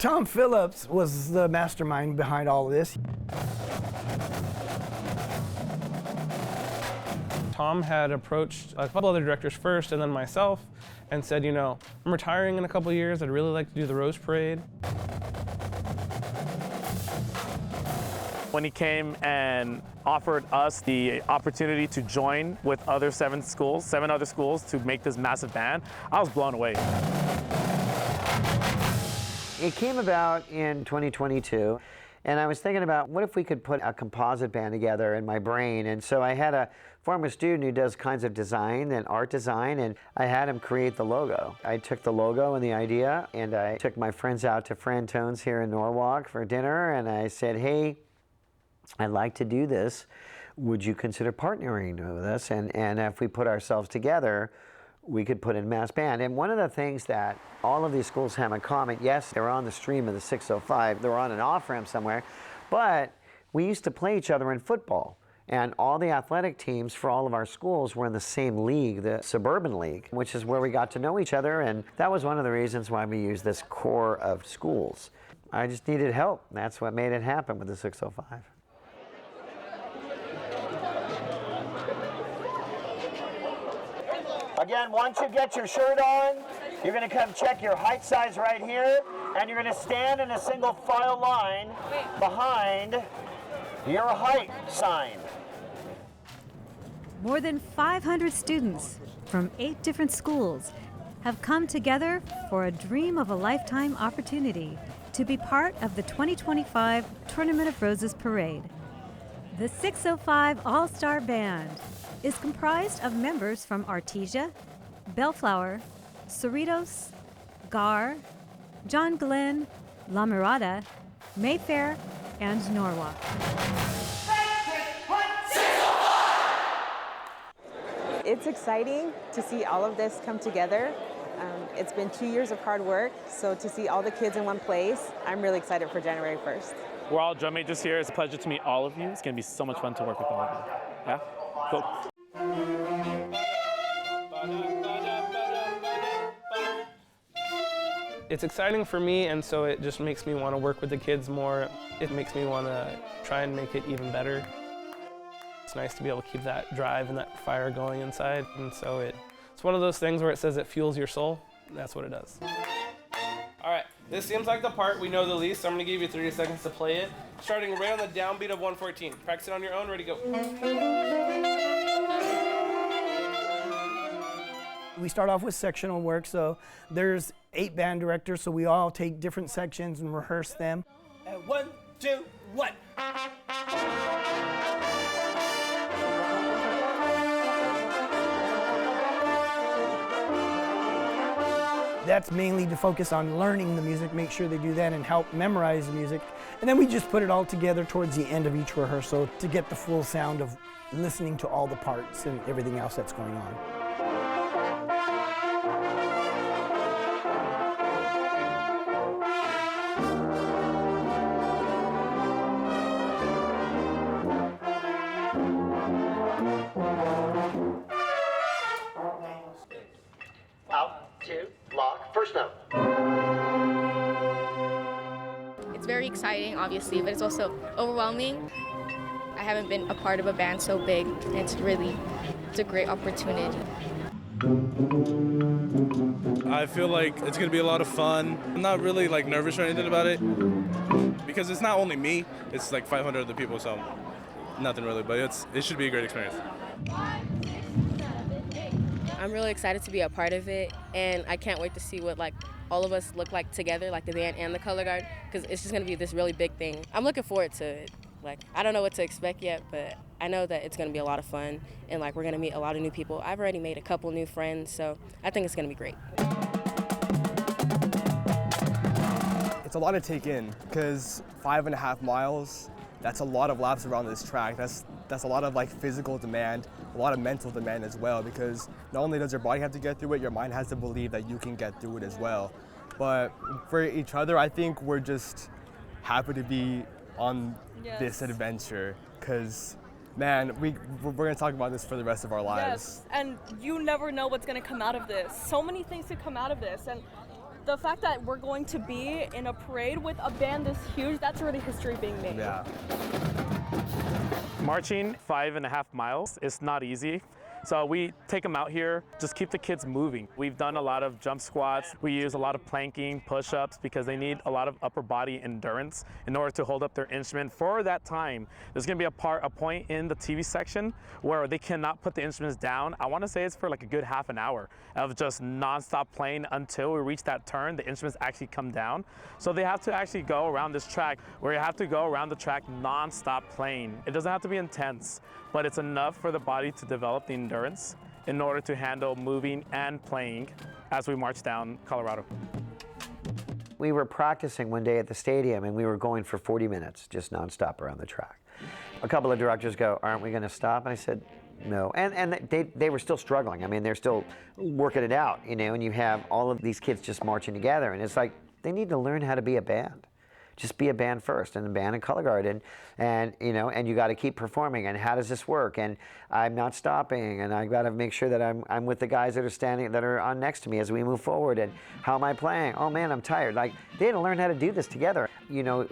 Tom Phillips was the mastermind behind all of this. Tom had approached a couple other directors first and then myself and said, you know, I'm retiring in a couple years. I'd really like to do the Rose Parade. When he came and offered us the opportunity to join with other seven other schools to make this massive band, I was blown away. It came about in 2022, and I was thinking about what if we could put a composite band together in my brain. And so I had a former student who does kinds of design and art design, and I had him create the logo. I took the logo and the idea, and I took my friends out to Frantone's here in Norwalk for dinner, and I said, hey, I'd like to do this. Would you consider partnering with us? And if we put ourselves together, we could put in mass band. And one of the things that all of these schools have in common, yes, they're on the stream of the 605, they're on an off-ramp somewhere, but we used to play each other in football. And all the athletic teams for all of our schools were in the same league, the Suburban League, which is where we got to know each other. And that was one of the reasons why we used this core of schools. I just needed help. That's what made it happen with the 605. Again, once you get your shirt on, you're going to come check your height size right here, and you're going to stand in a single file line behind your height sign. More than 500 students from 8 different schools have come together for a dream of a lifetime opportunity to be part of the 2025 Tournament of Roses Parade. The 605 All-Star Band is comprised of members from Artesia, Bellflower, Cerritos, Gar, John Glenn, La Mirada, Mayfair, and Norwalk. It's exciting to see all of this come together. It's been 2 years of hard work, so to see all the kids in one place, I'm really excited for January 1st. We're all drum majors here. It's a pleasure to meet all of you. It's going to be so much fun to work with all of you. Yeah? Cool. It's exciting for me, and so it just makes me want to work with the kids more. It makes me want to try and make it even better. It's nice to be able to keep that drive and that fire going inside, and so it's one of those things where it says it fuels your soul. That's what it does. All right, this seems like the part we know the least, so I'm going to give you 30 seconds to play it, starting right on the downbeat of 114. Practice it on your own, ready, go. We start off with sectional work, so there's 8 band directors, so we all take different sections and rehearse them. 1, 2, 1. That's mainly to focus on learning the music, make sure they do that and help memorize the music. And then we just put it all together towards the end of each rehearsal to get the full sound of listening to all the parts and everything else that's going on. First note. It's very exciting, obviously, but it's also overwhelming. I haven't been a part of a band so big, and it's a great opportunity. I feel like it's going to be a lot of fun. I'm not really nervous or anything about it because it's not only me, it's 500 other people, so nothing really, but it should be a great experience. I'm really excited to be a part of it, and I can't wait to see what all of us look like together, like the band and the color guard, because it's just going to be this really big thing. I'm looking forward to it. I don't know what to expect yet, but I know that it's going to be a lot of fun, and we're going to meet a lot of new people. I've already made a couple new friends, so I think it's going to be great. It's a lot to take in, because 5.5 miles, that's a lot of laps around this track. That's a lot of physical demand, a lot of mental demand as well, because not only does your body have to get through it, your mind has to believe that you can get through it as well. But for each other, I think we're just happy to be on this adventure, because man, we're going to talk about this for the rest of our lives. Yes, and you never know what's going to come out of this. So many things could come out of this, and The fact that we're going to be in a parade with a band this huge, that's really history being made. Yeah. Marching 5.5 miles is not easy. So we take them out here, just keep the kids moving. We've done a lot of jump squats. We use a lot of planking, push-ups, because they need a lot of upper body endurance in order to hold up their instrument. For that time, there's gonna be a point in the TV section where they cannot put the instruments down. I wanna say it's for like a good half an hour of just nonstop playing until we reach that turn, the instruments actually come down. So they have to actually go around this track where you have to go around the track nonstop playing. It doesn't have to be intense, but it's enough for the body to develop the endurance in order to handle moving and playing as we march down Colorado. We were practicing one day at the stadium and we were going for 40 minutes, just nonstop around the track. A couple of directors go, "Aren't we going to stop?" And I said, "No." And they were still struggling. I mean, they're still working it out, you know, and you have all of these kids just marching together. And it's like, they need to learn how to be a band. Just be a band first, and a band and color guard, and you know, and you got to keep performing. And how does this work? And I'm not stopping, and I got to make sure that I'm with the guys that are on next to me as we move forward. And how am I playing? Oh man, I'm tired. Like, they had to learn how to do this together. You know,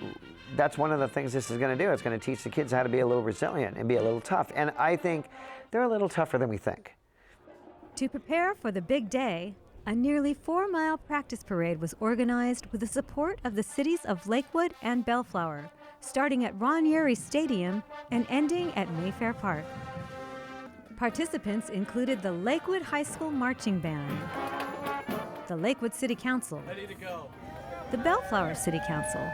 that's one of the things this is going to do. It's going to teach the kids how to be a little resilient and be a little tough. And I think they're a little tougher than we think. To prepare for the big day, a nearly 4-mile practice parade was organized with the support of the cities of Lakewood and Bellflower, starting at Ron Urey Stadium and ending at Mayfair Park. Participants included the Lakewood High School Marching Band, the Lakewood City Council, the Bellflower City Council,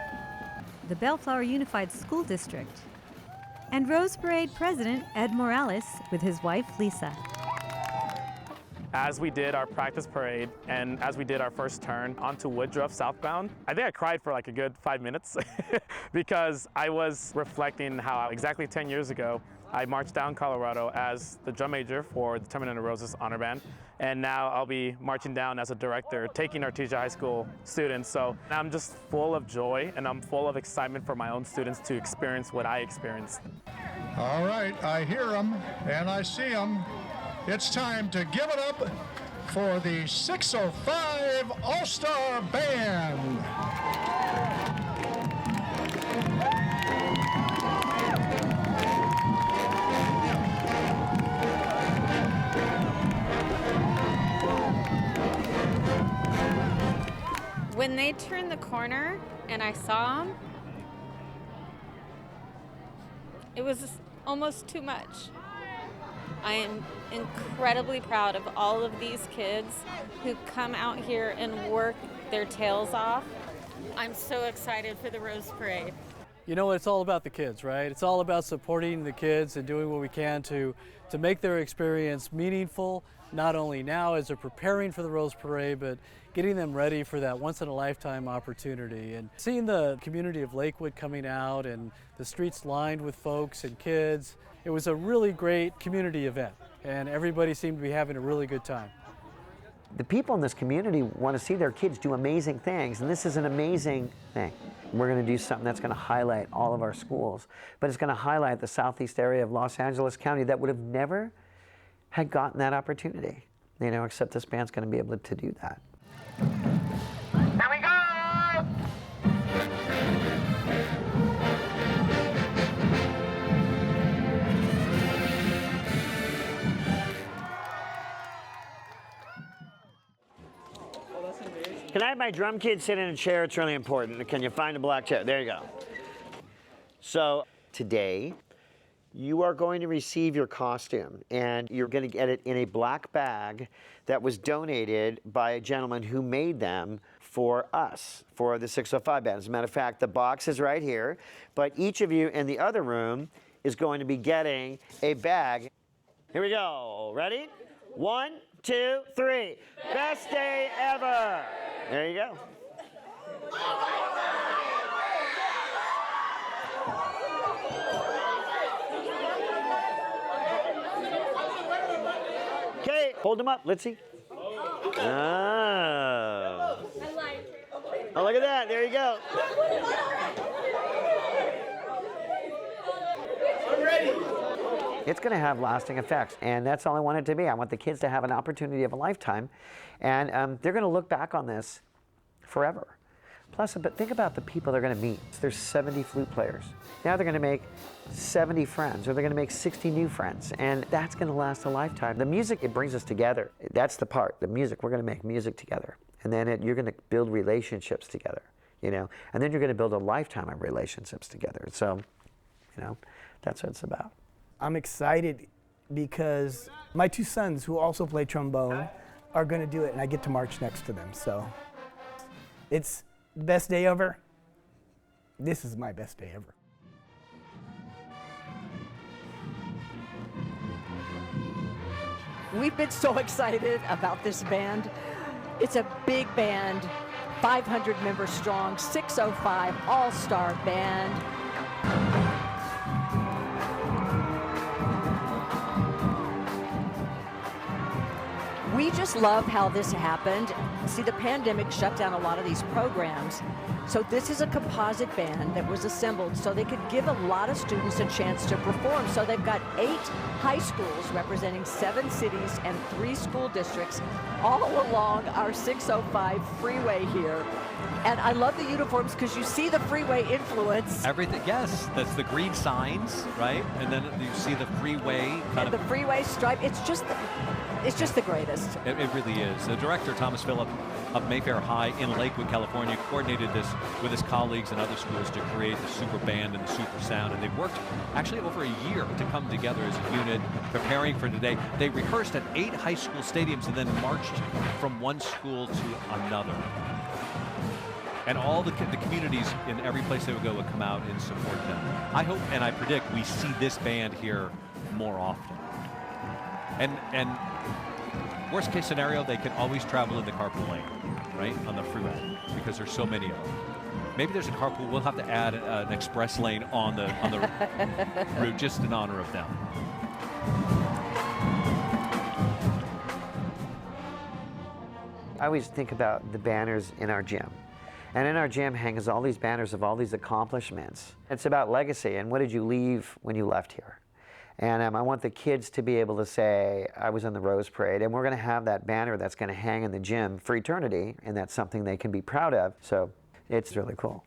the Bellflower Unified School District, and Rose Parade President Ed Morales with his wife Lisa. As we did our practice parade and as we did our first turn onto Woodruff southbound, I think I cried for like a good 5 minutes because I was reflecting how exactly 10 years ago I marched down Colorado as the drum major for the Terminator Roses Honor Band, and now I'll be marching down as a director, taking our Artesia High School students. So I'm just full of joy and I'm full of excitement for my own students to experience what I experienced. All right, I hear them and I see them. It's time to give it up for the 605 All-Star Band. When they turned the corner and I saw them, it was almost too much. I am incredibly proud of all of these kids who come out here and work their tails off. I'm so excited for the Rose Parade. You know, it's all about the kids, right? It's all about supporting the kids and doing what we can to make their experience meaningful, not only now as they're preparing for the Rose Parade, but getting them ready for that once-in-a-lifetime opportunity. And seeing the community of Lakewood coming out and the streets lined with folks and kids, it was a really great community event, and everybody seemed to be having a really good time. The people in this community want to see their kids do amazing things, and this is an amazing thing. We're going to do something that's going to highlight all of our schools, but it's going to highlight the southeast area of Los Angeles County that would have never had gotten that opportunity, you know, except this band's going to be able to do that. Here we go! Can I have my drum kid sit in a chair? It's really important. Can you find a black chair? There you go. So today, you are going to receive your costume, and you're going to get it in a black bag that was donated by a gentleman who made them for us, for the 605 band. As a matter of fact, the box is right here, but each of you in the other room is going to be getting a bag. Here we go. Ready? 1, 2, 3. Best day ever. There you go. Okay, hold them up. Let's see. Oh. Oh, look at that. There you go. I'm ready. It's going to have lasting effects, and that's all I want it to be. I want the kids to have an opportunity of a lifetime, and they're going to look back on this forever. Plus, but think about the people they're going to meet. There's 70 flute players. Now they're going to make 70 friends, or they're going to make 60 new friends, and that's going to last a lifetime. The music, it brings us together. That's the part, the music. We're going to make music together, and then you're going to build relationships together, you know, and then you're going to build a lifetime of relationships together. So, you know, that's what it's about. I'm excited because my two sons, who also play trombone, are going to do it, and I get to march next to them. So it's the best day ever. This is my best day ever. We've been so excited about this band. It's a big band, 500 members strong, 605 all-star band. We just love how this happened. See, the pandemic shut down a lot of these programs. So this is a composite band that was assembled so they could give a lot of students a chance to perform. So they've got 8 high schools representing 7 cities and 3 school districts all along our 605 freeway here. And I love the uniforms because you see the freeway influence. Everything, yes, that's the green signs, right? And then you see the freeway kind of the freeway stripe. It's just the greatest. It really is. The director, Thomas Phillip of Mayfair High in Lakewood, California, coordinated this with his colleagues and other schools to create the super band and the super sound. And they've worked actually over a year to come together as a unit, preparing for today. They rehearsed at 8 high school stadiums and then marched from one school to another. And all the communities in every place they would go would come out and support them. I hope and I predict we see this band here more often. And worst case scenario, they can always travel in the carpool lane, right, on the freeway, because there's so many of them. Maybe there's a carpool. We'll have to add an express lane on the route just in honor of them. I always think about the banners in our gym. And in our gym hangs all these banners of all these accomplishments. It's about legacy and what did you leave when you left here. And I want the kids to be able to say, I was in the Rose Parade, and we're going to have that banner that's going to hang in the gym for eternity, and that's something they can be proud of. So it's really cool.